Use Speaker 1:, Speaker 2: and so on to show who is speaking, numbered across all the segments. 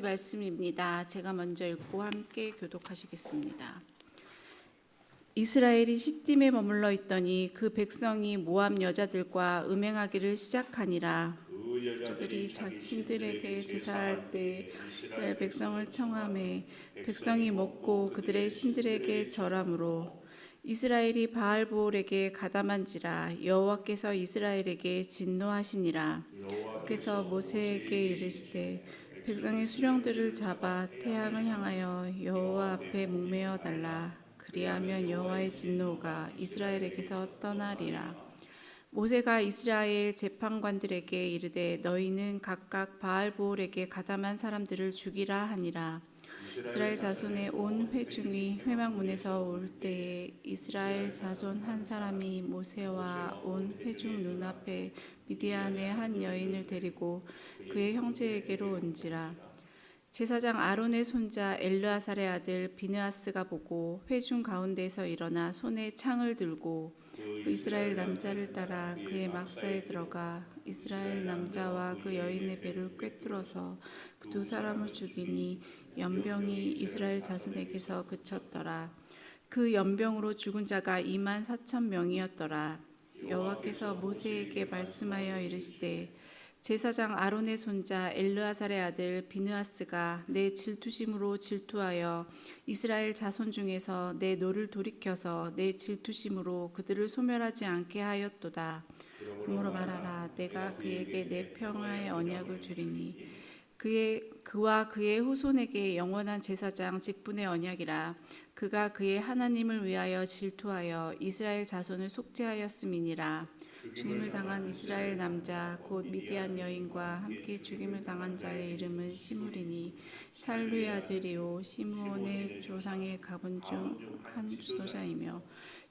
Speaker 1: 말씀입니다. 제가 먼저 읽고 함께 교독하시겠습니다. 이스라엘이 시딤에 머물러 있더니 그 백성이 모압 여자들과 음행하기를 시작하니라. 그들이 자신들에게 제사할 때 이스라엘 백성을 청하매 백성이 먹고 그들의 신들에게 절하므로 이스라엘이 바알보올에게 가담한지라. 여호와께서 이스라엘에게 진노하시니라. 그래서 모세에게 이르시되 백성의 수령들을 잡아 태양을 향하여 여호와 앞에 목매어 달라. 그리하면 여호와의 진노가 이스라엘에게서 떠나리라. 모세가 이스라엘 재판관들에게 이르되 너희는 각각 바알보올에게 가담한 사람들을 죽이라 하니라. 이스라엘 자손의 온 회중이 회막문에서 올 때에 이스라엘 자손 한 사람이 모세와 온 회중 눈앞에 미디안의 한 여인을 데리고 그의 형제에게로 온지라. 제사장 아론의 손자 엘르아살의 아들 비느하스가 보고 회중 가운데서 일어나 손에 창을 들고 그 이스라엘 남자를 따라 그의 막사에 들어가 이스라엘 남자와 그 여인의 배를 꿰뚫어서 그 두 사람을 죽이니 연병이 이스라엘 자손에게서 그쳤더라. 그 연병으로 죽은 자가 24,000명이었더라. 여호와께서 모세에게 말씀하여 이르시되 제사장 아론의 손자 엘르아살의 아들 비느하스가 내 질투심으로 질투하여 이스라엘 자손 중에서 내 노를 돌이켜서 내 질투심으로 그들을 소멸하지 않게 하였도다. 그러므로 말하라. 내가 그에게 내 평화의 언약을 주리니 그와 그의 후손에게 영원한 제사장 직분의 언약이라. 그가 그의 하나님을 위하여 질투하여 이스라엘 자손을 속죄하였음이니라. 죽임을 당한 이스라엘 남자 곧 미디안 여인과 함께 죽임을 당한 자의 이름은 시므리니 살루의 아들이요 시므온의 조상의 가문 중 한 지도자이며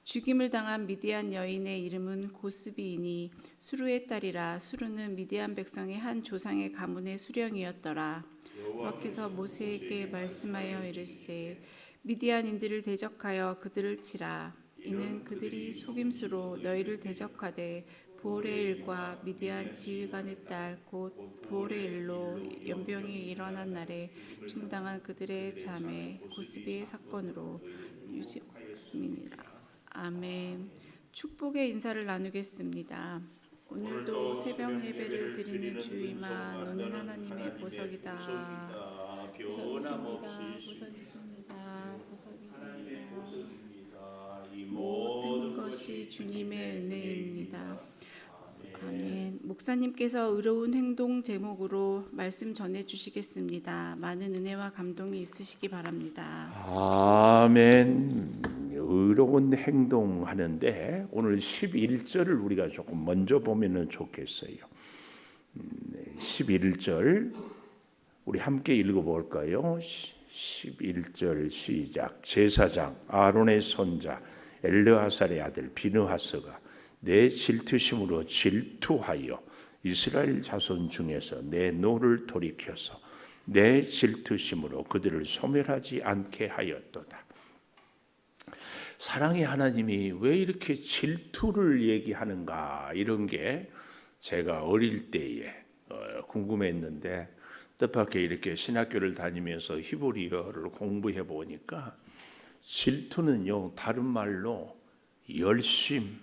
Speaker 1: 죽임을 당한 미디안 여인의 이름은 고스비이니 수루의 딸이라. 수루는 미디안 백성의 한 조상의 가문의 수령이었더라. 여호와께서 모세에게 말씀하여 이르시되 미디안인들을 대적하여 그들을 치라. 이는 그들이 속임수로 너희를 대적하되 보올의 일과 미디안 지휘관의 딸 곧 보올의 일로 연병이 일어난 날에 중당한 그들의 자매 고스비의 사건으로 유지했음이니라. 아멘. 축복의 인사를 나누겠습니다. 오늘도 새벽 예배를 드리는 주이마 너는 하나님의 보석이다. 보석이십니다. 모든 것이 주님의 은혜입니다. 아멘. 목사님께서 의로운 행동 제목으로 말씀 전해 주시겠습니다. 많은 은혜와 감동이 있으시기 바랍니다.
Speaker 2: 아멘. 의로운 행동하는데 오늘 11절을 우리가 조금 먼저 보면은 좋겠어요. 11절 우리 함께 읽어볼까요? 11절 시작. 제사장 아론의 손자 엘르아살의 아들 비느하스가 내 질투심으로 질투하여 이스라엘 자손 중에서 내 노를 돌이켜서 내 질투심으로 그들을 소멸하지 않게 하였도다. 사랑의 하나님이 왜 이렇게 질투를 얘기하는가, 이런 게 제가 어릴 때에 궁금했는데 뜻밖의 이렇게 신학교를 다니면서 히브리어를 공부해 보니까 질투는요, 다른 말로 열심,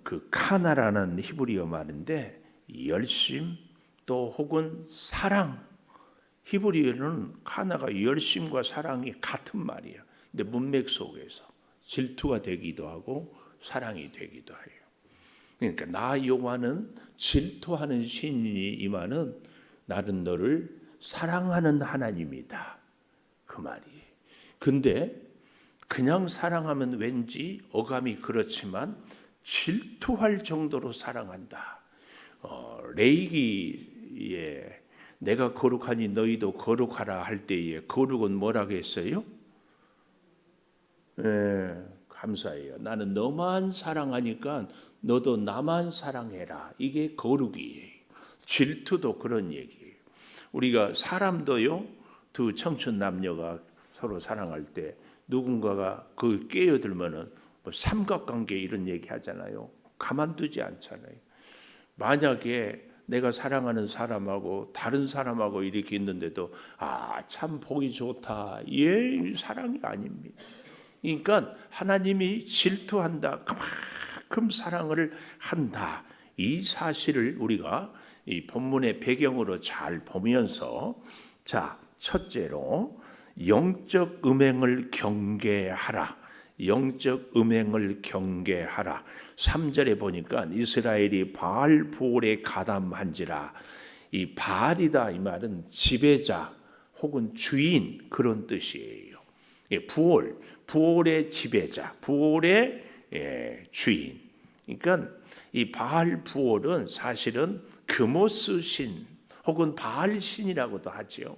Speaker 2: 그 카나라는 히브리어 말인데 열심 또 혹은 사랑, 히브리어는 카나가 열심과 사랑이 같은 말이에요. 근데 문맥 속에서 질투가 되기도 하고 사랑이 되기도 해요. 그러니까 나 여호와는 질투하는 신이지만은 나는 너를 사랑하는 하나님이다, 그 말이에요. 근데 그냥 사랑하면 왠지 어감이 그렇지만 질투할 정도로 사랑한다. 레위기에 내가 거룩하니 너희도 거룩하라 할 때에 거룩은 뭐라고 했어요? 감사해요. 나는 너만 사랑하니까 너도 나만 사랑해라. 이게 거룩이에요. 질투도 그런 얘기예요. 우리가 사람도요, 두 청춘 남녀가 서로 사랑할 때 누군가가 그 끼어들면은 뭐 삼각관계 이런 얘기 하잖아요. 가만두지 않잖아요. 만약에 내가 사랑하는 사람하고 다른 사람하고 이렇게 있는데도 참 보기 좋다. 사랑이 아닙니다. 그러니까 하나님이 질투한다. 그만큼 사랑을 한다. 이 사실을 우리가 이 본문의 배경으로 잘 보면서, 자, 첫째로 영적 음행을 경계하라. 영적 음행을 경계하라. 3절에 보니까 이스라엘이 바알 부올에 가담한지라. 이 바알이다 이 말은 지배자 혹은 주인 그런 뜻이에요. 부올의 지배자, 부올의 주인. 그러니까 이 바알 부올은 사실은 금오스 신 혹은 바알 신이라고도 하죠.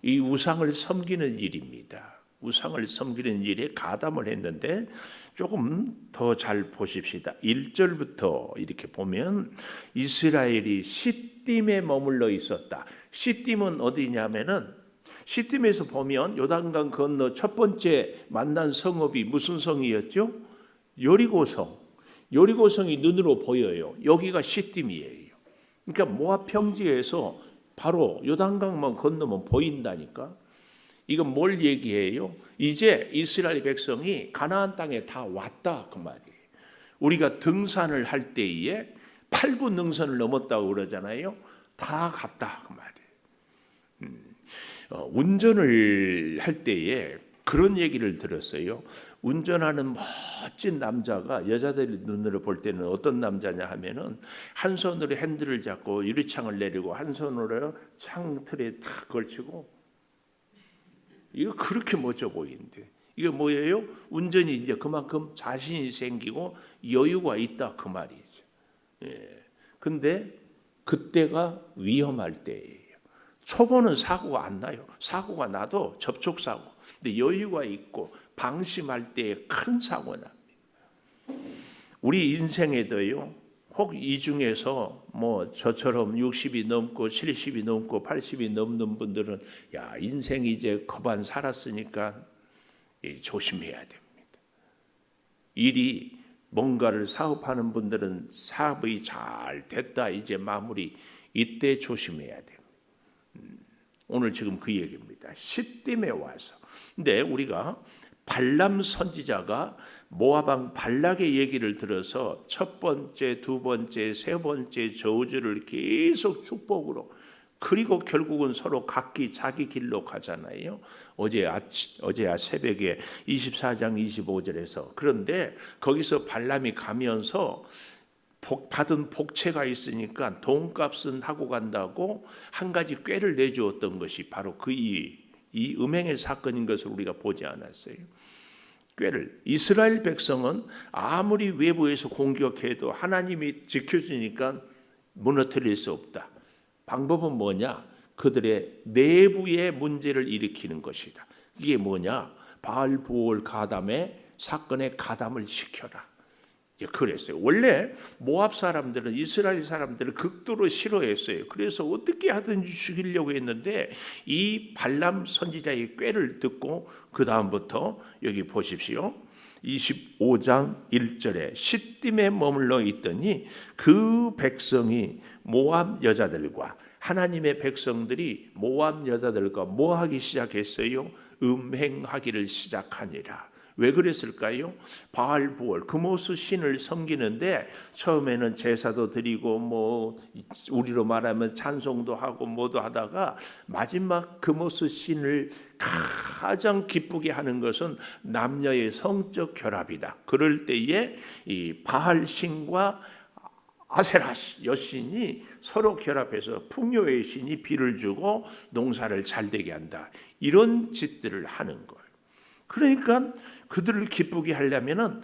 Speaker 2: 이 우상을 섬기는 일입니다. 우상을 섬기는 일에 가담을 했는데 조금 더 잘 보십시다. 1절부터 이렇게 보면 이스라엘이 시딤에 머물러 있었다. 시딤은 어디냐면은 시딤에서 보면 요단강 건너 첫 번째 만난 성읍이 무슨 성이었죠? 여리고성. 여리고성이 눈으로 보여요. 여기가 시딤이에요. 그러니까 모압 평지에서 바로 요단강만 건너면 보인다니까. 이건 뭘 얘기해요? 이제 이스라엘 백성이 가나안 땅에 다 왔다 그 말이에요. 우리가 등산을 할 때에 8분 능선을 넘었다고 그러잖아요. 다 갔다 그 말이에요. 운전을 할 때에 그런 얘기를 들었어요. 운전하는 멋진 남자가 여자들이 눈으로 볼 때는 어떤 남자냐 하면은 한 손으로 핸들을 잡고 유리창을 내리고 한 손으로 창 틀에 탁 걸치고, 이거 그렇게 멋져 보이는데 이게 뭐예요? 운전이 이제 그만큼 자신이 생기고 여유가 있다 그 말이죠. 근데 그때가 위험할 때예요. 초보는 사고가 안 나요. 사고가 나도 접촉 사고. 근데 여유가 있고 방심할 때 큰 사고 납니다. 우리 인생에도요. 혹 이 중에서 뭐 저처럼 60이 넘고 70이 넘고 80이 넘는 분들은 인생이 이제 거반 살았으니까 조심해야 됩니다. 일이 뭔가를 사업하는 분들은 사업이 잘 됐다 이제 마무리, 이때 조심해야 됩니다. 오늘 지금 그 얘기입니다. 시딤에 와서. 근데 우리가 발람 선지자가 모압 왕 발락의 얘기를 들어서 첫 번째, 두 번째, 세 번째 저주를 계속 축복으로, 그리고 결국은 서로 각기 자기 길로 가잖아요. 어제 새벽에 24장 25절에서. 그런데 거기서 발람이 가면서 받은 복채가 있으니까 돈값은 하고 간다고 한 가지 꾀를 내주었던 것이 바로 이 음행의 사건인 것을 우리가 보지 않았어요. 꾀를. 이스라엘 백성은 아무리 외부에서 공격해도 하나님이 지켜주니까 무너뜨릴 수 없다. 방법은 뭐냐? 그들의 내부의 문제를 일으키는 것이다. 이게 뭐냐? 바알 부올 가담의 사건에 가담을 시켜라. 그랬어요. 원래 모압 사람들은 이스라엘 사람들을 극도로 싫어했어요. 그래서 어떻게 하든지 죽이려고 했는데 이 발람 선지자의 꾀를 듣고 그 다음부터 여기 보십시오. 25장 1절에 시딤에 머물러 있더니 그 백성이 모압 여자들과, 하나님의 백성들이 모압 여자들과 뭐 하기 시작했어요? 음행하기를 시작하니라. 왜 그랬을까요? 바알 부올 금오스 신을 섬기는데 처음에는 제사도 드리고 뭐 우리로 말하면 찬송도 하고 뭐도 하다가 마지막 금오스 신을 가장 기쁘게 하는 것은 남녀의 성적 결합이다. 그럴 때에 이 바알 신과 아세라 여신이 서로 결합해서 풍요의 신이 비를 주고 농사를 잘 되게 한다. 이런 짓들을 하는 거예요. 그러니까 그들을 기쁘게 하려면은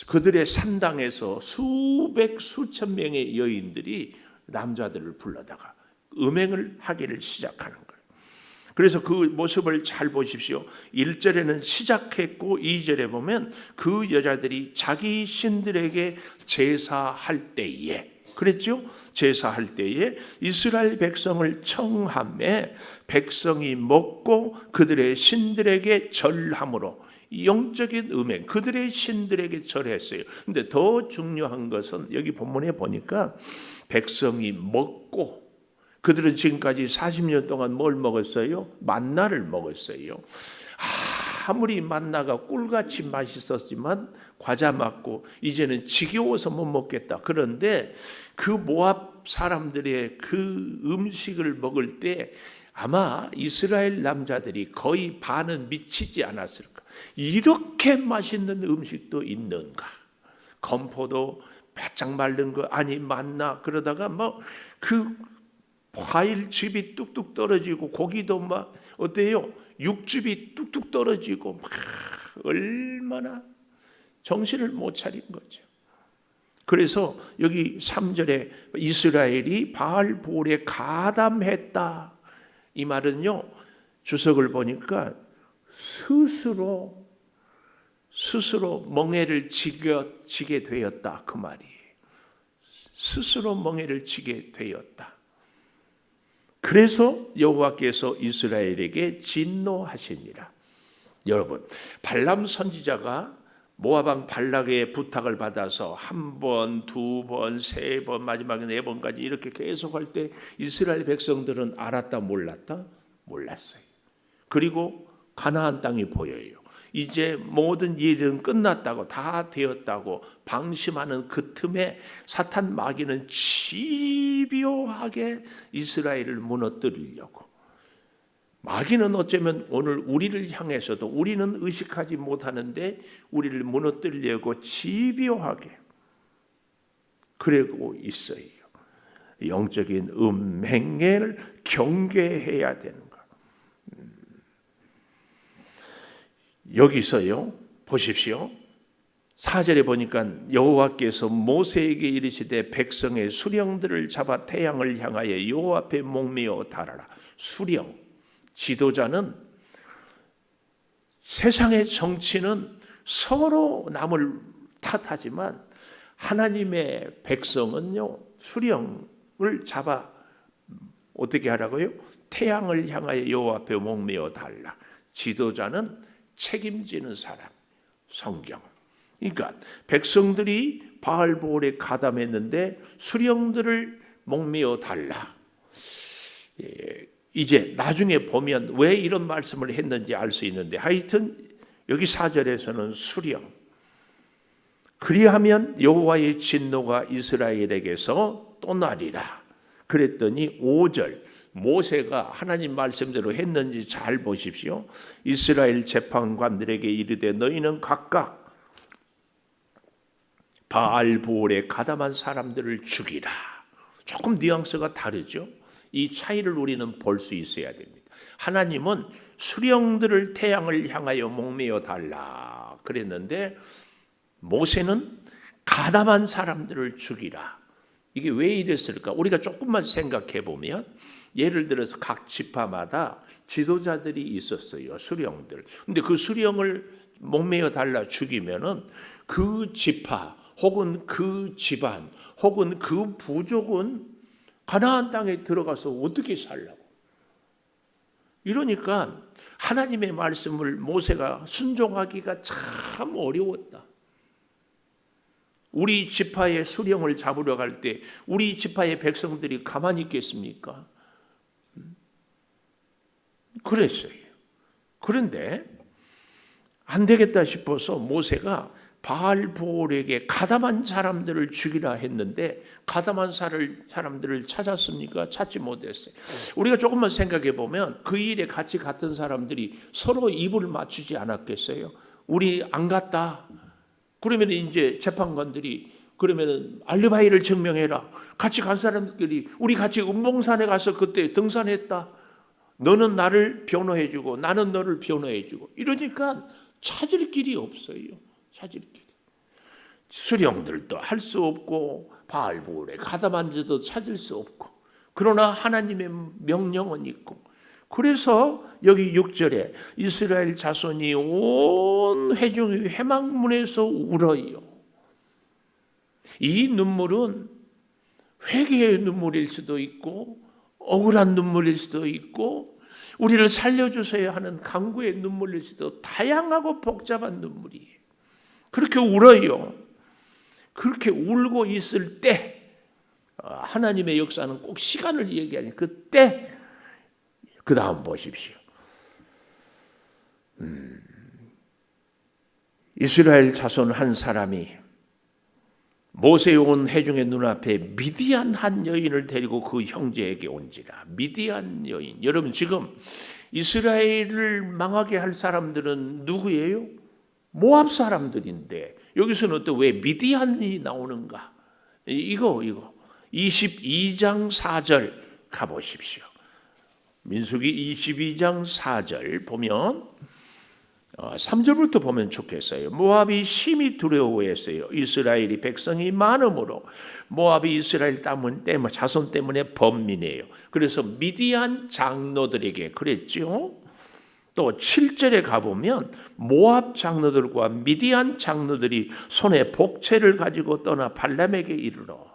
Speaker 2: 그들의 산당에서 수천 명의 여인들이 남자들을 불러다가 음행을 하기를 시작하는 거예요. 그래서 그 모습을 잘 보십시오. 1절에는 시작했고 2절에 보면 그 여자들이 자기 신들에게 제사할 때에, 그랬죠? 제사할 때에 이스라엘 백성을 청함에 백성이 먹고 그들의 신들에게 절함으로, 영적인 음행, 그들의 신들에게 절했어요. 근데 더 중요한 것은 여기 본문에 보니까 백성이 먹고, 그들은 지금까지 40년 동안 뭘 먹었어요? 만나를 먹었어요. 아무리 만나가 꿀같이 맛있었지만 과자 맞고 이제는 지겨워서 못 먹겠다. 그런데 그 모압 사람들의 그 음식을 먹을 때 아마 이스라엘 남자들이 거의 반은 미치지 않았을까. 이렇게 맛있는 음식도 있는가. 건포도 바짝 마른 거 아니 만나, 그러다가 뭐 그 과일즙이 뚝뚝 떨어지고 고기도 막 어때요? 육즙이 뚝뚝 떨어지고 막 얼마나 정신을 못 차린 거죠. 그래서 여기 3절에 이스라엘이 바알볼에 가담했다. 이 말은요, 주석을 보니까 스스로 멍에를 지게 되었다, 그 말이에요. 스스로 멍에를 지게 되었다. 그래서 여호와께서 이스라엘에게 진노하시니라. 여러분, 발람 선지자가 모압 왕 발락의 부탁을 받아서 한 번, 두 번, 세 번, 마지막에 네 번까지 이렇게 계속할 때 이스라엘 백성들은 알았다 몰랐다? 몰랐어요. 그리고 가나안 땅이 보여요. 이제 모든 일은 끝났다고, 다 되었다고 방심하는 그 틈에 사탄 마귀는 집요하게 이스라엘을 무너뜨리려고. 마귀는 어쩌면 오늘 우리를 향해서도 우리는 의식하지 못하는데 우리를 무너뜨리려고 집요하게 그러고 있어요. 영적인 음행을 경계해야 되는 것. 여기서요, 보십시오. 4절에 보니까 여호와께서 모세에게 이르시되 백성의 수령들을 잡아 태양을 향하여 여호와 앞에 목매어 달아라. 수령, 지도자는, 세상의 정치는 서로 남을 탓하지만 하나님의 백성은요, 수령을 잡아 어떻게 하라고요? 태양을 향하여 여호와 앞에 목매어 달라. 지도자는 책임지는 사람, 성경. 그러니까 백성들이 바알볼에 가담했는데 수령들을 목매어 달라. 이제 나중에 보면 왜 이런 말씀을 했는지 알 수 있는데, 하여튼 여기 4절에서는 수령. 그리하면 여호와의 진노가 이스라엘에게서 떠나리라. 그랬더니 5절, 모세가 하나님 말씀대로 했는지 잘 보십시오. 이스라엘 재판관들에게 이르되 너희는 각각 바알볼에 가담한 사람들을 죽이라. 조금 뉘앙스가 다르죠. 이 차이를 우리는 볼 수 있어야 됩니다. 하나님은 수령들을 태양을 향하여 목매어 달라 그랬는데 모세는 가담한 사람들을 죽이라. 이게 왜 이랬을까? 우리가 조금만 생각해 보면, 예를 들어서 각 지파마다 지도자들이 있었어요. 수령들. 근데 그 수령을 목매어 달라 죽이면은 그 지파 혹은 그 집안 혹은 그 부족은 가나안 땅에 들어가서 어떻게 살라고? 이러니까 하나님의 말씀을 모세가 순종하기가 참 어려웠다. 우리 지파의 수령을 잡으러 갈 때 우리 지파의 백성들이 가만히 있겠습니까? 그랬어요. 그런데 안 되겠다 싶어서 모세가 바알볼에게 가담한 사람들을 죽이라 했는데 가담한 사람들을 찾았습니까? 찾지 못했어요. 우리가 조금만 생각해 보면 그 일에 같이 갔던 사람들이 서로 입을 맞추지 않았겠어요? 우리 안 갔다. 그러면 이제 재판관들이 그러면 알리바이를 증명해라. 같이 간 사람들끼리 우리 같이 은봉산에 가서 그때 등산했다. 너는 나를 변호해주고 나는 너를 변호해주고 이러니까 찾을 길이 없어요. 찾을 길. 수령들도 할 수 없고 바알볼에 가담한 자도 찾을 수 없고, 그러나 하나님의 명령은 있고, 그래서 여기 6절에 이스라엘 자손이 온 회중이 회막문에서 울어요. 이 눈물은 회개의 눈물일 수도 있고 억울한 눈물일 수도 있고 우리를 살려주세요 하는 간구의 눈물일지도 다양하고 복잡한 눈물이에요. 그렇게 울어요. 그렇게 울고 있을 때 하나님의 역사는 꼭 시간을 얘기하니 그때 그 다음 보십시오. 이스라엘 자손 한 사람이 모세의 온 회중의 눈앞에 미디안 한 여인을 데리고 그 형제에게 온지라. 미디안 여인. 여러분 지금 이스라엘을 망하게 할 사람들은 누구예요? 모압 사람들인데 여기서는 또 왜 미디안이 나오는가? 이거 22장 4절 가보십시오. 민수기 22장 4절 보면 3절부터 보면 좋겠어요. 모압이 심히 두려워했어요. 이스라엘이 백성이 많으므로 모압이 이스라엘 자손 때문에 번민해요. 그래서 미디안 장로들에게 그랬죠. 또 7절에 가보면 모압 장로들과 미디안 장로들이 손에 복채를 가지고 떠나 발람에게 이르러.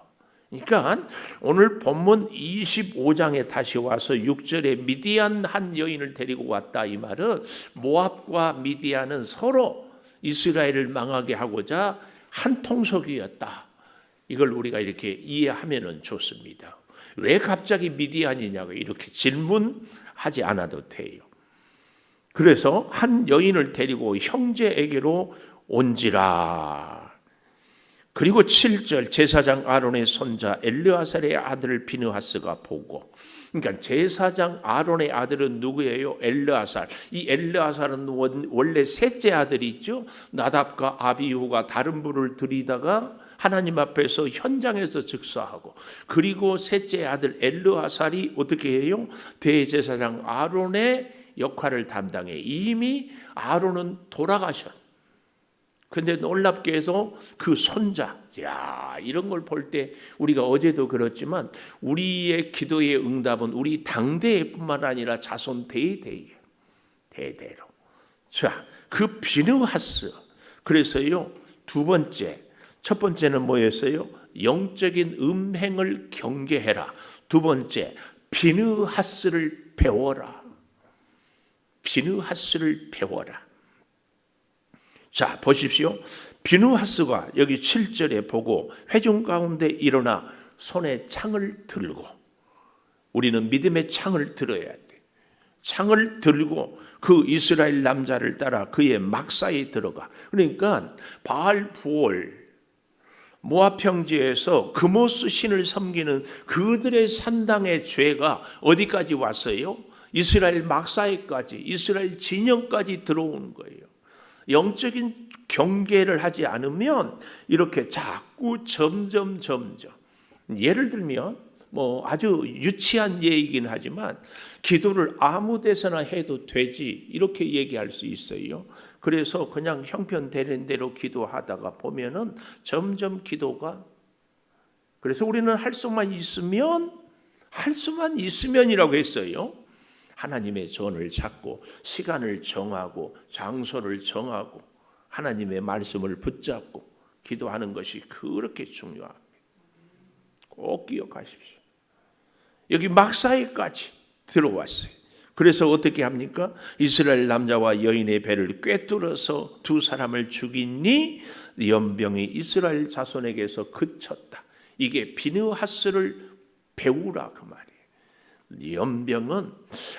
Speaker 2: 그러니까 오늘 본문 25장에 다시 와서 6절에 미디안 한 여인을 데리고 왔다 이 말은 모압과 미디안은 서로 이스라엘을 망하게 하고자 한 통속이었다. 이걸 우리가 이렇게 이해하면 좋습니다. 왜 갑자기 미디안이냐고 이렇게 질문하지 않아도 돼요. 그래서 한 여인을 데리고 형제에게로 온지라. 그리고 7절 제사장 아론의 손자 엘르아살의 아들 비느하스가 보고, 그러니까 제사장 아론의 아들은 누구예요? 엘르아살. 이 엘르아살은 원래 셋째 아들이 있죠. 나답과 아비후가 다른 불을 들이다가 하나님 앞에서 현장에서 즉사하고, 그리고 셋째 아들 엘르아살이 어떻게 해요? 대제사장 아론의 역할을 담당해. 이미 아론은 돌아가셨. 근데 놀랍게 해서 그 손자, 이런 걸 볼 때 우리가 어제도 그렇지만 우리의 기도의 응답은 우리 당대뿐만 아니라 자손 대대로. 자, 그 비느하스. 그래서요, 첫 번째는 뭐였어요? 영적인 음행을 경계해라. 두 번째, 비느하스를 배워라. 비느하스를 배워라. 자, 보십시오. 비느하스가 여기 7절에 보고 회중 가운데 일어나 손에 창을 들고, 우리는 믿음의 창을 들어야 돼. 창을 들고 그 이스라엘 남자를 따라 그의 막사에 들어가. 그러니까 바알 부올 모압 평지에서 그모스 신을 섬기는 그들의 산당의 죄가 어디까지 왔어요? 이스라엘 막사에까지, 이스라엘 진영까지 들어오는 거예요. 영적인 경계를 하지 않으면 이렇게 자꾸 점점 예를 들면 뭐 아주 유치한 예이긴 하지만 기도를 아무 데서나 해도 되지 이렇게 얘기할 수 있어요. 그래서 그냥 형편되는 대로 기도하다가 보면은 점점 기도가, 그래서 우리는 할 수만 있으면이라고 했어요. 하나님의 전을 찾고 시간을 정하고 장소를 정하고 하나님의 말씀을 붙잡고 기도하는 것이 그렇게 중요합니다. 꼭 기억하십시오. 여기 막사에까지 들어왔어요. 그래서 어떻게 합니까? 이스라엘 남자와 여인의 배를 꿰뚫어서 두 사람을 죽이니 연병이 이스라엘 자손에게서 그쳤다. 이게 비느하스를 배우라 그 말이에요. 연병은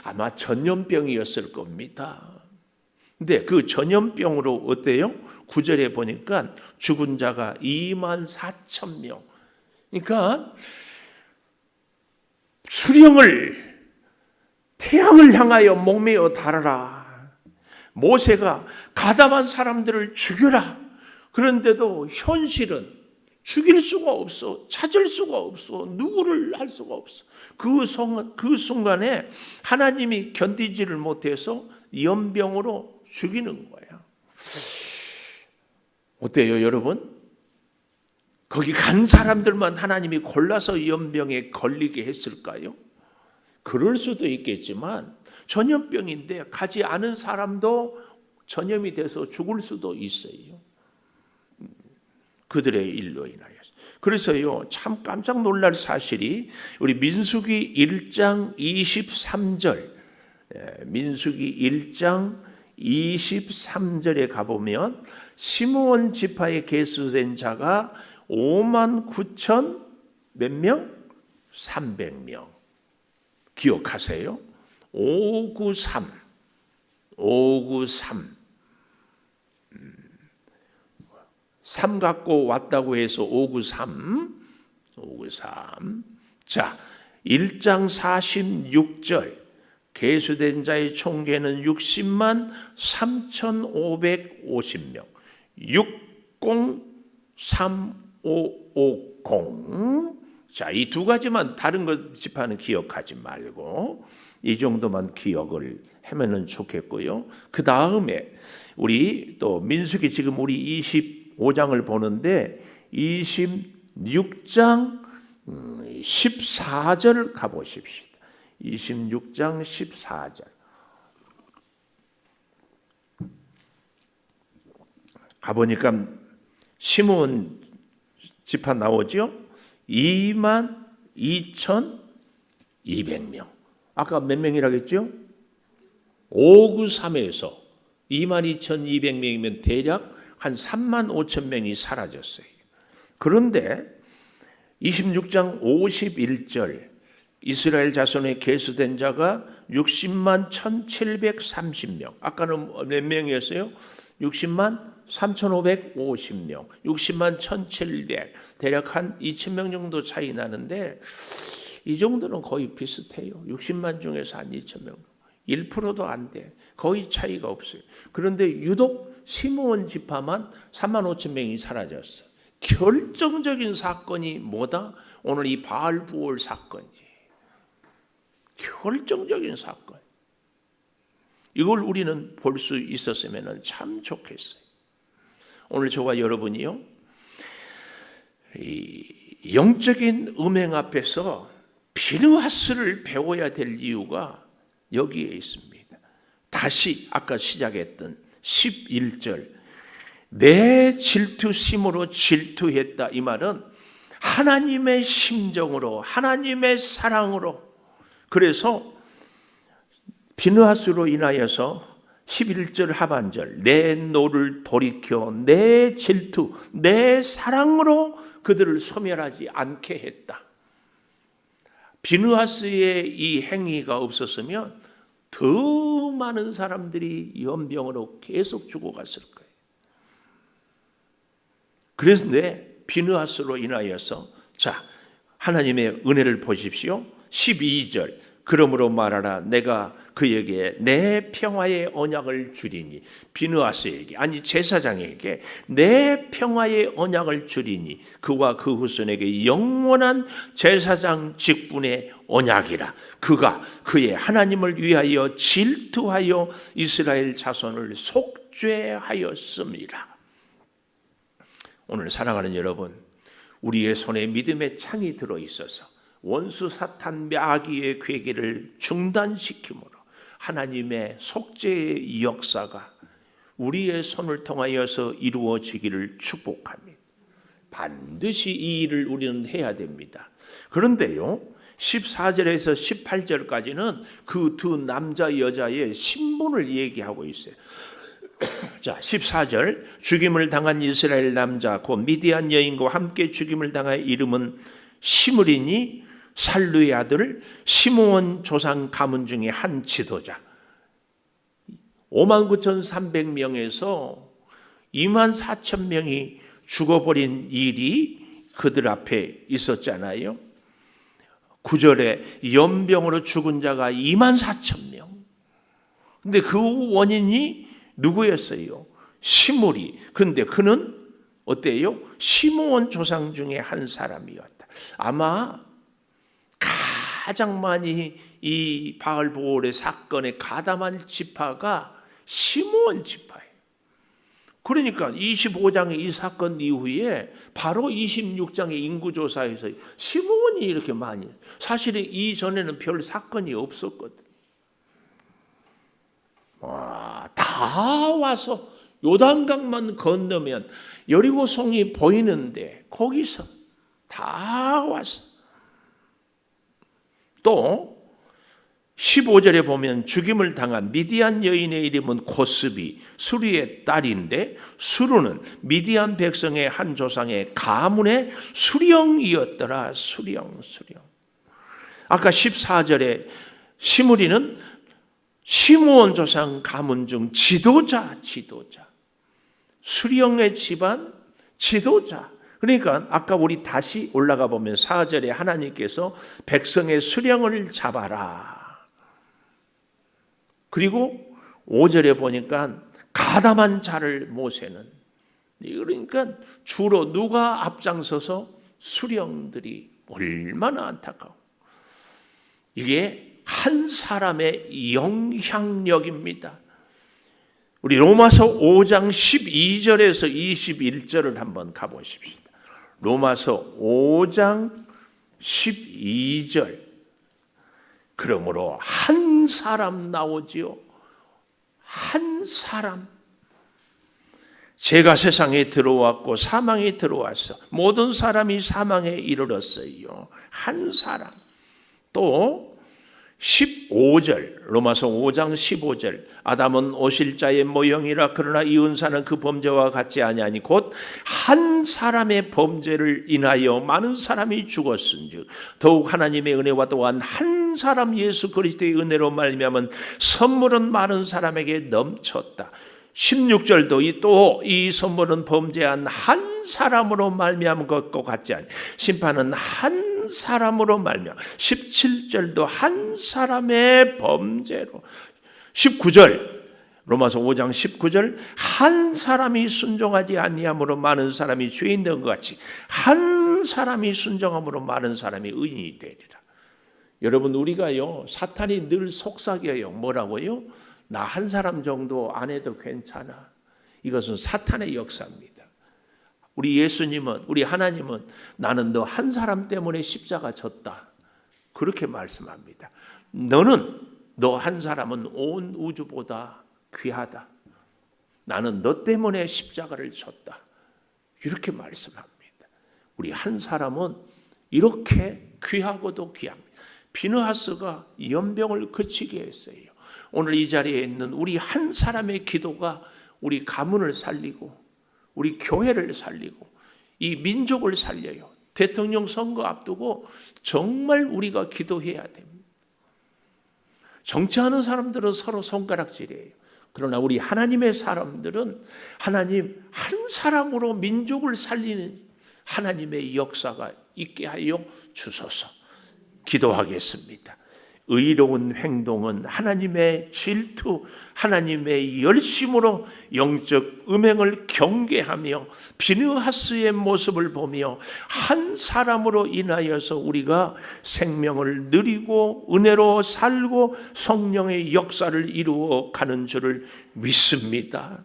Speaker 2: 아마 전염병이었을 겁니다. 근데 그 전염병으로 어때요? 9절에 보니까 죽은 자가 24,000명. 그러니까 수령을 태양을 향하여 목매어 달아라. 모세가 가담한 사람들을 죽여라. 그런데도 현실은 죽일 수가 없어. 찾을 수가 없어. 누구를 할 수가 없어. 그 순간에 하나님이 견디지를 못해서 연병으로 죽이는 거야. 어때요, 여러분? 거기 간 사람들만 하나님이 골라서 연병에 걸리게 했을까요? 그럴 수도 있겠지만 전염병인데 가지 않은 사람도 전염이 돼서 죽을 수도 있어요. 그들의 일로 인하여서. 그래서요, 참 깜짝 놀랄 사실이 우리 민수기 1장 23절 민수기 1장 23절에 가보면 시므온 지파에 계수된 자가 59,000 몇 명? 300명. 기억하세요? 593. 3 갖고 왔다고 해서 593. 자, 1장 46절 계수된 자의 총계는 60만 3,550명. 603550. 자, 이 두 가지만 다른 것 집하는 기억하지 말고 이 정도만 기억을 하면은 좋겠고요. 그 다음에 우리 또 민수기 지금 우리 25장을 보는데 26장 14절 가보십시오. 26장 14절 가보니까 시므온 지파 나오죠. 22,200명. 아까 몇 명이라고 했죠? 593에서 22,200명이면 대략 한 35,000명이 사라졌어요. 그런데 26장 51절 이스라엘 자손에 계수된 자가 60만 1,730명. 아까는 몇 명이었어요? 60만 3,550명, 60만 1,700, 대략 한 2,000명 정도 차이 나는데 이 정도는 거의 비슷해요. 60만 중에서 한 2,000명, 1%도 안 돼. 거의 차이가 없어요. 그런데 유독 시므온 지파만 35,000명이 사라졌어. 결정적인 사건이 뭐다? 오늘 이 바알 부올 사건이지. 결정적인 사건. 이걸 우리는 볼 수 있었으면 참 좋겠어요. 오늘 저와 여러분이요, 이 영적인 음행 앞에서 비누하스를 배워야 될 이유가 여기에 있습니다. 다시 아까 시작했던 11절 내 질투심으로 질투했다. 이 말은 하나님의 심정으로, 하나님의 사랑으로. 그래서 비누하스로 인하여서 11절 하반절 내 노를 돌이켜 내 질투, 내 사랑으로 그들을 소멸하지 않게 했다. 비누하스의 이 행위가 없었으면 더 많은 사람들이 연병으로 계속 죽어갔을 거예요. 그런데 비누하스로 인하여서 자, 하나님의 은혜를 보십시오. 12절 그러므로 말하라 내가 그에게 내 평화의 언약을 주리니, 비느하스에게 아니 제사장에게 내 평화의 언약을 주리니 그와 그 후손에게 영원한 제사장 직분의 언약이라. 그가 그의 하나님을 위하여 질투하여 이스라엘 자손을 속죄하였음이라. 오늘 사랑하는 여러분, 우리의 손에 믿음의 창이 들어있어서 원수 사탄 마귀의 괴계를 중단시키므로 하나님의 속죄의 역사가 우리의 손을 통하여서 이루어지기를 축복합니다. 반드시 이 일을 우리는 해야 됩니다. 그런데요, 14절에서 18절까지는 그 두 남자 여자의 신분을 얘기하고 있어요. 자, 14절 죽임을 당한 이스라엘 남자 곧 미디안 여인과 함께 죽임을 당하여 이름은 시므리니 살루의 아들 시므온 조상 가문 중에 한 지도자. 59,300명에서 24,000명이 죽어버린 일이 그들 앞에 있었잖아요. 9절에 연병으로 죽은 자가 24,000명. 근데 그 원인이 누구였어요? 시므리. 근데 그는 어때요? 시므온 조상 중에 한 사람이었다. 아마 가장 많이 이 바알보올의 사건에 가담한 지파가 시므온 지파예요. 그러니까 25장의 이 사건 이후에 바로 26장의 인구조사에서 시므온이 이렇게 많이, 사실은 이전에는 별 사건이 없었거든. 와, 다 와서 요단강만 건너면 여리고성이 보이는데 거기서 다 와서 또 15절에 보면 죽임을 당한 미디안 여인의 이름은 고스비, 수리의 딸인데 수르는 미디안 백성의 한 조상의 가문의 수령이었더라. 수령. 아까 14절에 시므리는 시므온 조상 가문 중 지도자. 수령의 집안 지도자. 그러니까 아까 우리 다시 올라가 보면 4절에 하나님께서 백성의 수령을 잡아라. 그리고 5절에 보니까 가담한 자를 모세는, 그러니까 주로 누가 앞장서서 수령들이 얼마나 안타까워. 이게 한 사람의 영향력입니다. 우리 로마서 5장 12절에서 21절을 한번 가보십시다. 로마서 5장 12절. 그러므로 한 사람 나오지요. 한 사람. 죄가 세상에 들어왔고 사망에 들어와서 모든 사람이 사망에 이르렀어요. 한 사람. 또 15절, 로마서 5장 15절. 아담은 오실자의 모형이라 그러나 이 은사는 그 범죄와 같지 아니하니 곧 한 사람의 범죄를 인하여 많은 사람이 죽었은즉 더욱 하나님의 은혜와 또한 한 사람 예수 그리스도의 은혜로 말미암은 선물은 많은 사람에게 넘쳤다. 16절도 또 이 선물은 범죄한 한 사람으로 말미암은 것과 같지 않니 심판은 한 사람으로 말미암아. 17절도 한 사람의 범죄로. 19절 로마서 5장 19절 한 사람이 순종하지 아니함으로 많은 사람이 죄인 된 것 같이 한 사람이 순종함으로 많은 사람이 의인이 되리라. 여러분 우리가요 사탄이 늘 속삭여요. 뭐라고요? 나 한 사람 정도 안 해도 괜찮아. 이것은 사탄의 역사입니다. 우리 예수님은, 우리 하나님은 나는 너 한 사람 때문에 십자가 졌다. 그렇게 말씀합니다. 너는, 너 한 사람은 온 우주보다 귀하다. 나는 너 때문에 십자가를 졌다. 이렇게 말씀합니다. 우리 한 사람은 이렇게 귀하고도 귀합니다. 비느하스가 연병을 그치게 했어요. 오늘 이 자리에 있는 우리 한 사람의 기도가 우리 가문을 살리고 우리 교회를 살리고 이 민족을 살려요. 대통령 선거 앞두고 정말 우리가 기도해야 됩니다. 정치하는 사람들은 서로 손가락질이에요. 그러나 우리 하나님의 사람들은 하나님 한 사람으로 민족을 살리는 하나님의 역사가 있게 하여 주소서. 기도하겠습니다. 의로운 행동은 하나님의 질투, 하나님의 열심으로 영적 음행을 경계하며 비느하스의 모습을 보며 한 사람으로 인하여서 우리가 생명을 누리고 은혜로 살고 성령의 역사를 이루어 가는 줄을 믿습니다.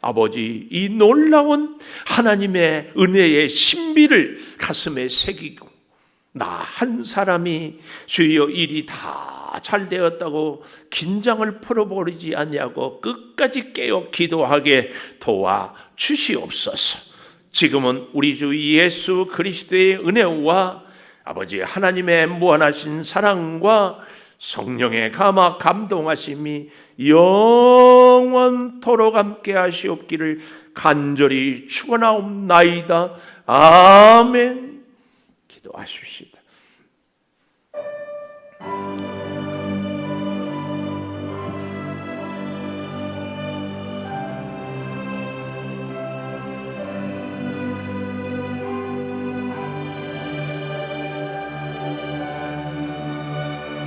Speaker 2: 아버지, 이 놀라운 하나님의 은혜의 신비를 가슴에 새기고 나 한 사람이 주여 일이 다 잘 되었다고 긴장을 풀어버리지 않냐고 끝까지 깨어 기도하게 도와 주시옵소서. 지금은 우리 주 예수 그리스도의 은혜와 아버지 하나님의 무한하신 사랑과 성령의 감화 감동하심이 영원토록 함께 하시옵기를 간절히 축원하옵나이다. 아멘. 기도하십시다.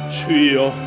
Speaker 2: 주여